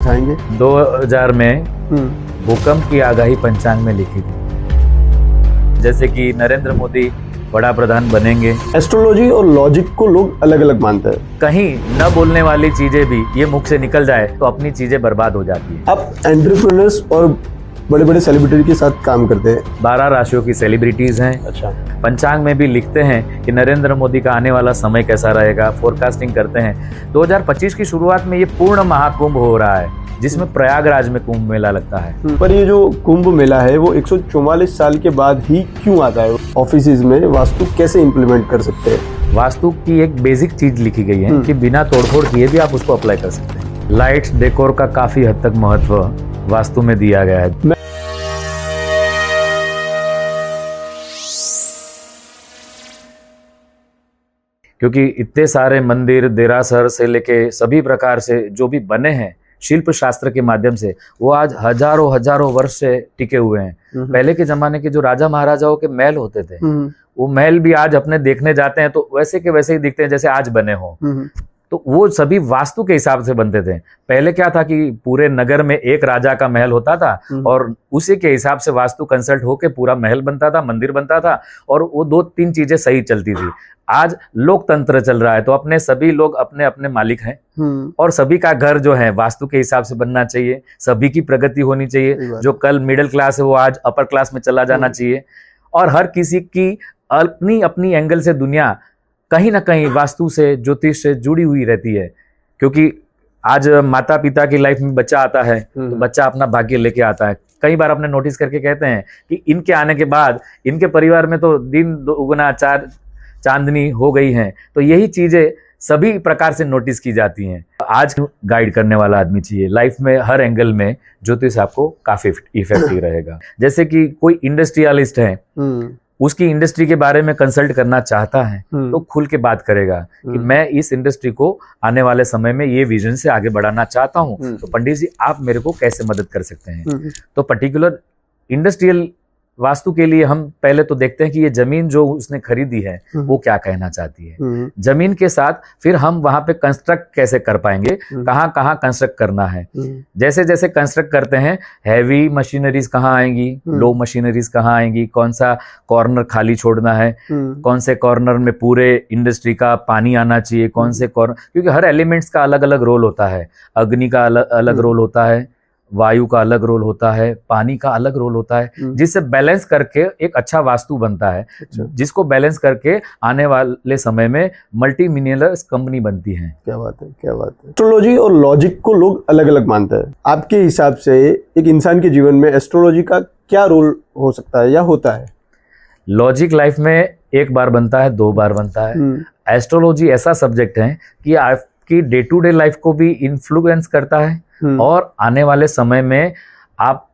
दिखाएंगे। 2000 में भूकंप की आगाही पंचांग में लिखी थी, जैसे कि नरेंद्र मोदी बड़ा प्रधान बनेंगे। एस्ट्रोलॉजी और लॉजिक को लोग अलग अलग मानते हैं। कहीं न बोलने वाली चीजें भी ये मुख से निकल जाए तो अपनी चीजें बर्बाद हो जाती है। आप एंटरप्रेन्योर्स और बड़े बड़े सेलिब्रिटी के साथ काम करते हैं। 12 राशियों की सेलिब्रिटीज हैं। अच्छा। पंचांग में भी लिखते हैं कि नरेंद्र मोदी का आने वाला समय कैसा रहेगा, फोरकास्टिंग करते हैं। 2025 की शुरुआत में ये पूर्ण महाकुंभ हो रहा है, जिसमें प्रयागराज में कुंभ मेला लगता है। पर ये जो कुंभ मेला है वो 144 साल के बाद ही क्यों आता है? ऑफिसेज में वास्तु कैसे इम्प्लीमेंट कर सकते हैं? वास्तु की एक बेसिक चीज लिखी गई है कि बिना तोड़फोड़ किए भी आप उसको अप्लाई कर सकते हैं। लाइट्स डेकोर का काफी हद तक महत्व वास्तु में दिया गया है। क्योंकि इतने सारे मंदिर, देरासर से लेके सभी प्रकार से जो भी बने हैं शिल्प शास्त्र के माध्यम से, वो आज हजारों हजारों वर्ष से टिके हुए हैं। पहले के जमाने के जो राजा महाराजाओं के महल होते थे, वो महल भी आज अपने देखने जाते हैं तो वैसे के वैसे ही दिखते हैं जैसे आज बने हो। तो वो सभी वास्तु के हिसाब से बनते थे। पहले क्या था कि पूरे नगर में एक राजा का महल होता था और उसी के हिसाब से वास्तु कंसल्ट होके पूरा महल बनता था, मंदिर बनता था, और वो 2-3 चीजें सही चलती थी। आज लोकतंत्र चल रहा है तो अपने सभी लोग अपने अपने मालिक हैं और सभी का घर जो है वास्तु के हिसाब से बनना चाहिए। सभी की प्रगति होनी चाहिए। जो कल मिडिल क्लास है वो आज अपर क्लास में चला जाना चाहिए, और हर किसी की अपनी अपनी एंगल से दुनिया कहीं ना कहीं वास्तु से, ज्योतिष से जुड़ी हुई रहती है। क्योंकि आज माता पिता की लाइफ में बच्चा आता है तो बच्चा अपना भाग्य लेके आता है। कई बार अपने नोटिस करके कहते हैं कि इनके आने के बाद इनके परिवार में तो दिन दुगुना चार चांदनी हो गई है। तो यही चीजें सभी प्रकार से नोटिस की जाती हैं। आज गाइड करने वाला आदमी चाहिए लाइफ में, हर एंगल में ज्योतिष आपको काफी इफेक्टिव रहेगा। जैसे कि कोई इंडस्ट्रियलिस्ट है, उसकी इंडस्ट्री के बारे में कंसल्ट करना चाहता है तो खुल के बात करेगा कि मैं इस इंडस्ट्री को आने वाले समय में ये विजन से आगे बढ़ाना चाहता हूं, तो पंडित जी आप मेरे को कैसे मदद कर सकते हैं। तो पर्टिकुलर इंडस्ट्रियल वास्तु के लिए हम पहले तो देखते हैं कि ये जमीन जो उसने खरीदी है वो क्या कहना चाहती है। जमीन के साथ फिर हम वहां पे कंस्ट्रक्ट कैसे कर पाएंगे, कहाँ कहाँ कंस्ट्रक्ट करना है। जैसे जैसे कंस्ट्रक्ट करते हैं, हैवी मशीनरीज कहाँ आएंगी, लो मशीनरीज कहाँ आएंगी, कौन सा कॉर्नर खाली छोड़ना है, कौन से कॉर्नर में पूरे इंडस्ट्री का पानी आना चाहिए, कौन से कॉर्नर, क्योंकि हर एलिमेंट्स का अलग अलग रोल होता है। अग्नि का अलग रोल होता है, वायु का अलग रोल होता है, पानी का अलग रोल होता है, जिससे बैलेंस करके एक अच्छा वास्तु बनता है। जिसको बैलेंस करके आने वाले समय में मल्टी मिलियनर कंपनी बनती है। क्या बात है, क्या बात है। एस्ट्रोलॉजी और लॉजिक को लोग अलग अलग मानते हैं। आपके हिसाब से एक इंसान के जीवन में एस्ट्रोलॉजी का क्या रोल हो सकता है या होता है? लॉजिक लाइफ में एक बार बनता है, 2 बार बनता है। एस्ट्रोलॉजी ऐसा सब्जेक्ट है कि आपकी डे टू डे लाइफ को भी इन्फ्लुएंस करता है और आने वाले समय में आप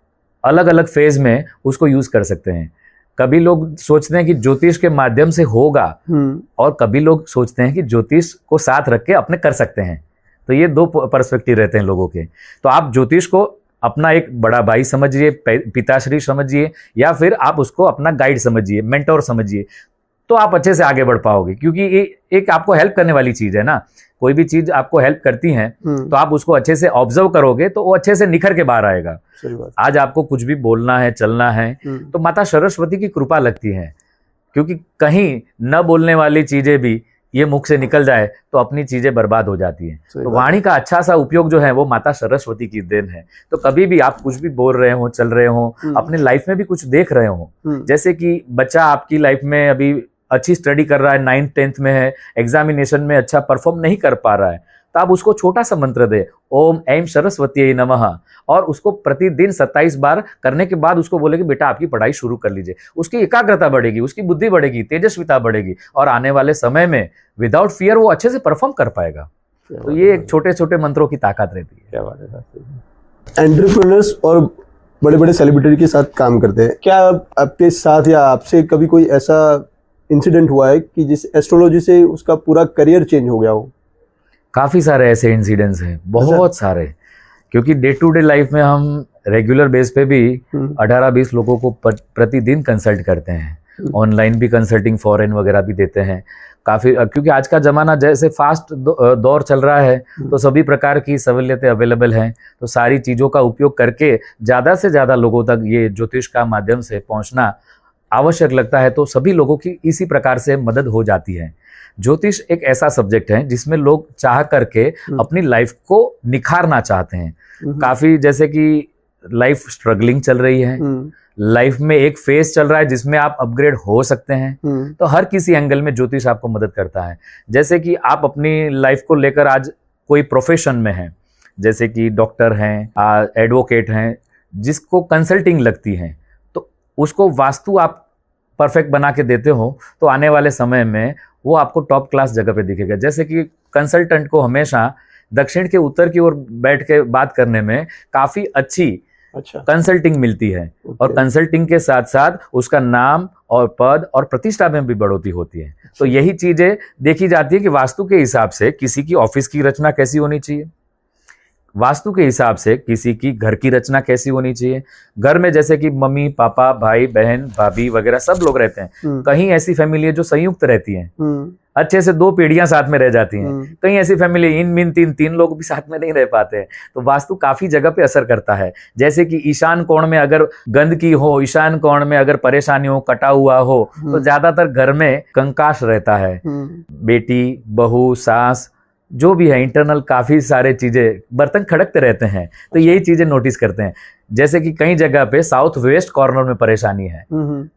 अलग अलग फेज में उसको यूज कर सकते हैं। कभी लोग सोचते हैं कि ज्योतिष के माध्यम से होगा और कभी लोग सोचते हैं कि ज्योतिष को साथ रख के अपने कर सकते हैं। तो ये 2 पर्सपेक्टिव रहते हैं लोगों के। तो आप ज्योतिष को अपना एक बड़ा भाई समझिए, पिताश्री समझिए, या फिर आप उसको अपना गाइड समझिए, मेंटोर समझिए, तो आप अच्छे से आगे बढ़ पाओगे। क्योंकि ये एक आपको हेल्प करने वाली चीज है ना। कोई भी चीज आपको हेल्प करती है तो आप उसको अच्छे से ऑब्जर्व करोगे तो वो अच्छे से निखर के बाहर आएगा। आज आपको कुछ भी बोलना है, चलना है, तो माता सरस्वती की कृपा लगती है। क्योंकि कहीं न बोलने वाली चीजें भी ये मुख से निकल जाए तो अपनी चीजें बर्बाद हो जाती है। तो वाणी का अच्छा सा उपयोग जो है वो माता सरस्वती की देन है। तो कभी भी आप कुछ भी बोल रहे हो, चल रहे हो, अपने लाइफ में भी कुछ देख रहे हो, जैसे कि बच्चा आपकी लाइफ में अभी अच्छी स्टडी कर रहा है, 9th 10th में है, एग्जामिनेशन में अच्छा परफॉर्म नहीं कर पा रहा है, तो आप उसको छोटा सा मंत्र दे, ओम ऐं सरस्वती नमः, और उसको प्रतिदिन 27 बार करने के बाद उसको बोले कि बेटा आपकी पढ़ाई शुरू कर लीजिए। उसकी एकाग्रता बढ़ेगी, उसकी बुद्धि बढ़ेगी, तेजस्विता बढ़ेगी, और आने वाले समय में विदाउट फियर वो अच्छे से परफॉर्म कर पाएगा। तो ये एक छोटे छोटे मंत्रों की ताकत रहती है। क्या बात है। एंटरप्रेन्योर्स और बड़े बड़े सेलिब्रिटी के साथ काम करते हैं, क्या आपके साथ या आपसे कभी कोई ऐसा इंसिडेंट हुआ है कि जिस एस्ट्रोलॉजी से उसका पूरा करियर चेंज हो गया हो? काफी सारे ऐसे इंसिडेंट्स हैं, बहुत सारे। क्योंकि डे टू डे लाइफ में हम रेगुलर बेस पे भी 18-20 लोगों को प्रतिदिन कंसल्ट करते हैं। ऑनलाइन भी कंसल्टिंग फॉरेन वगैरह भी देते हैं काफ़ी, क्योंकि आज का ज़माना जैसे फास्ट दौर चल रहा है तो सभी प्रकार की सहूलियतें अवेलेबल हैं। तो सारी चीज़ों का उपयोग करके ज़्यादा से ज़्यादा लोगों तक ये ज्योतिष का माध्यम से पहुंचना आवश्यक लगता है, तो सभी लोगों की इसी प्रकार से मदद हो जाती है। ज्योतिष एक ऐसा सब्जेक्ट है जिसमें लोग चाह करके अपनी लाइफ को निखारना चाहते हैं। काफ़ी जैसे कि लाइफ स्ट्रगलिंग चल रही है, लाइफ में एक फेज चल रहा है जिसमें आप अपग्रेड हो सकते हैं, तो हर किसी एंगल में ज्योतिष आपको मदद करता है। जैसे कि आप अपनी लाइफ को लेकर आज कोई प्रोफेशन में हैं, जैसे कि डॉक्टर हैं, एडवोकेट हैं, जिसको कंसल्टिंग लगती है, तो उसको वास्तु आप परफेक्ट बना के देते हो तो आने वाले समय में वो आपको टॉप क्लास जगह पे दिखेगा। जैसे कि कंसल्टेंट को हमेशा दक्षिण के उत्तर की ओर बैठ के बात करने में काफ़ी अच्छी कंसल्टिंग मिलती है, और कंसल्टिंग के साथ साथ उसका नाम और पद और प्रतिष्ठा में भी बढ़ोतरी होती है। तो यही चीजें देखी जाती है कि वास्तु के हिसाब से किसी की ऑफिस की रचना कैसी होनी चाहिए, वास्तु के हिसाब से किसी की घर की रचना कैसी होनी चाहिए। घर में जैसे कि मम्मी पापा भाई बहन भाभी वगैरह सब लोग रहते हैं। कहीं ऐसी फैमिली है जो संयुक्त रहती है, अच्छे से 2 पीढ़ियां साथ में रह जाती हैं। कहीं ऐसी फैमिली इन मिन तीन लोग भी साथ में नहीं रह पाते हैं। तो वास्तु काफी जगह पे असर करता है। जैसे कि ईशान कोण में अगर गंदगी हो, ईशान कोण में अगर परेशानी हो, कटा हुआ हो, तो ज्यादातर घर में कंकाश रहता है। बेटी बहू सास जो भी है, इंटरनल काफी सारे चीजें, बर्तन खड़कते रहते हैं। तो यही चीजें नोटिस करते हैं। जैसे कि कई जगह पे साउथ वेस्ट कॉर्नर में परेशानी है,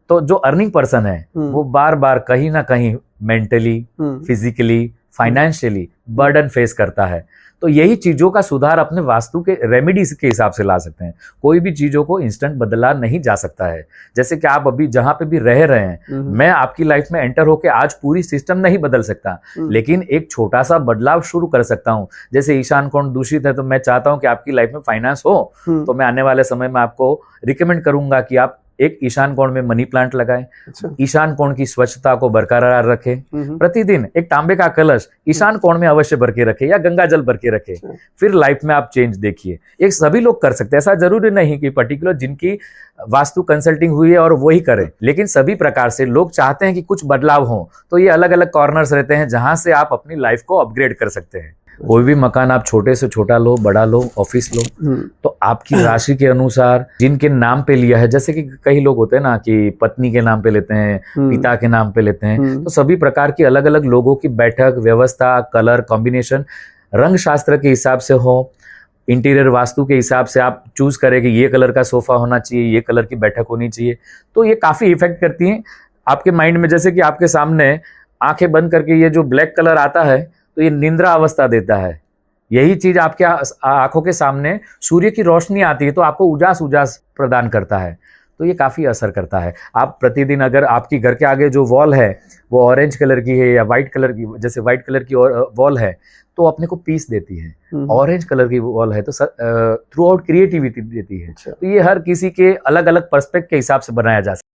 तो जो अर्निंग पर्सन है वो बार बार कहीं ना कहीं mentally, physically, financially burden face करता है। तो यही चीजों का सुधार अपने वास्तु के रेमेडीज के हिसाब से ला सकते हैं। कोई भी चीजों को इंस्टेंट बदला नहीं जा सकता है। जैसे कि आप अभी जहां पे भी रह रहे हैं, मैं आपकी लाइफ में एंटर होके आज पूरी सिस्टम नहीं बदल सकता, लेकिन एक छोटा सा बदलाव शुरू कर सकता हूं। जैसे ईशान कोण दूषित है तो मैं चाहता हूं कि आपकी लाइफ में फाइनेंस हो, तो मैं आने वाले समय में आपको रिकमेंड करूंगा कि आप एक ईशान कोण में मनी प्लांट लगाएं। ईशान कोण की स्वच्छता को बरकरार रखें। प्रतिदिन एक तांबे का कलश ईशान कोण में अवश्य भर के रखें, या गंगा जल भर के रखें। फिर लाइफ में आप चेंज देखिए। एक सभी लोग कर सकते हैं, ऐसा जरूरी नहीं कि पर्टिकुलर जिनकी वास्तु कंसल्टिंग हुई है और वो ही करें, लेकिन सभी प्रकार से लोग चाहते हैं कि कुछ बदलाव हो। तो ये अलग अलग कॉर्नर्स रहते हैं जहां से आप अपनी लाइफ को अपग्रेड कर सकते हैं। कोई भी मकान आप छोटे से छोटा लो, बड़ा लो, ऑफिस लो, तो आपकी राशि के अनुसार जिनके नाम पे लिया है, जैसे कि कई लोग होते हैं ना कि पत्नी के नाम पे लेते हैं, पिता के नाम पे लेते हैं, तो सभी प्रकार की अलग अलग लोगों की बैठक व्यवस्था, कलर कॉम्बिनेशन रंग शास्त्र के हिसाब से हो, इंटीरियर वास्तु के हिसाब से आप चूज करें कि ये कलर का सोफा होना चाहिए, ये कलर की बैठक होनी चाहिए। तो ये काफी इफेक्ट करती है आपके माइंड में। जैसे कि आपके सामने आंखें बंद करके ये जो ब्लैक कलर आता है, तो ये निंद्रा अवस्था देता है। यही चीज आपके आंखों के सामने सूर्य की रोशनी आती है तो आपको उजास उजास प्रदान करता है। तो ये काफी असर करता है। आप प्रतिदिन अगर आपकी घर के आगे जो वॉल है वो ऑरेंज कलर की है या व्हाइट कलर की, जैसे व्हाइट कलर की वॉल है तो अपने को पीस देती है। ऑरेंज कलर की वॉल है तो थ्रू आउट क्रिएटिविटी देती है। तो ये हर किसी के अलग अलग पर्सपेक्ट के हिसाब से बनाया जा सकता है।